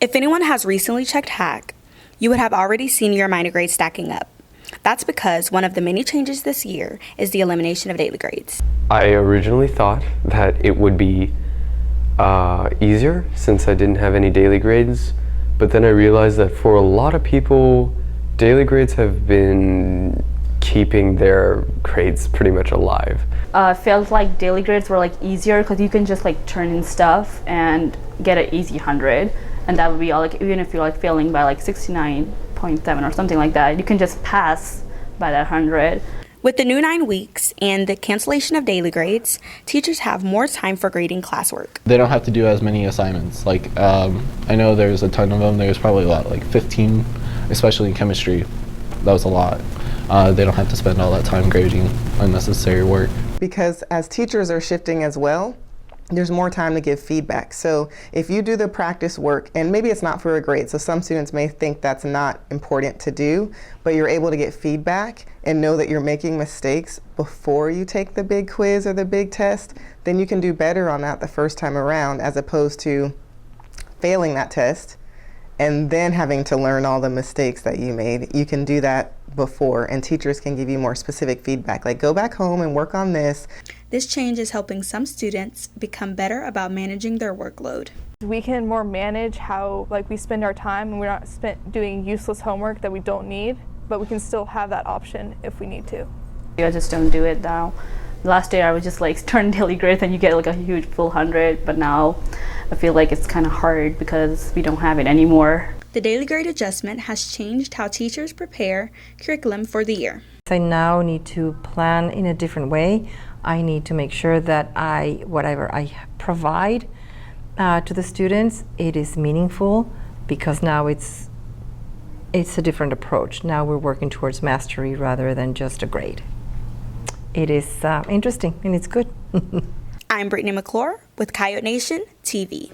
If anyone has recently checked Hack, you would have already seen your minor grades stacking up. That's because one of the many changes this year is the elimination of daily grades. I originally thought that it would be easier since I didn't have any daily grades, but then I realized that for a lot of people, daily grades have been keeping their grades pretty much alive. Felt like daily grades were like easier because you can just like turn in stuff and get an easy 100, and that would be all. Like even if you're like failing by like 69.7 or something like that, you can just pass by that 100. With the new 9 weeks and the cancellation of daily grades, teachers have more time for grading classwork. They don't have to do as many assignments. Like I know there's a ton of them. There's probably a lot, like 15, especially in chemistry. That was a lot. They don't have to spend all that time grading unnecessary work. Because as teachers are shifting as well, there's more time to give feedback. So if you do the practice work, and maybe it's not for a grade, so some students may think that's not important to do, but you're able to get feedback and know that you're making mistakes before you take the big quiz or the big test, then you can do better on that the first time around, as opposed to failing that test and then having to learn all the mistakes that you made. You can do that before, and teachers can give you more specific feedback, like go back home and work on this. This change is helping some students become better about managing their workload. We can more manage how we spend our time, and we're not spent doing useless homework that we don't need, but we can still have that option if we need to. I just don't do it now. Last year I was just like turn daily grades and you get like a huge full 100, but now I feel like it's kind of hard because we don't have it anymore. The daily grade adjustment has changed how teachers prepare curriculum for the year. I now need to plan in a different way. I need to make sure that whatever I provide to the students, it is meaningful, because now it's a different approach. Now we're working towards mastery rather than just a grade. It is interesting and it's good. I'm Brittney McClure with Coyote Nation TV.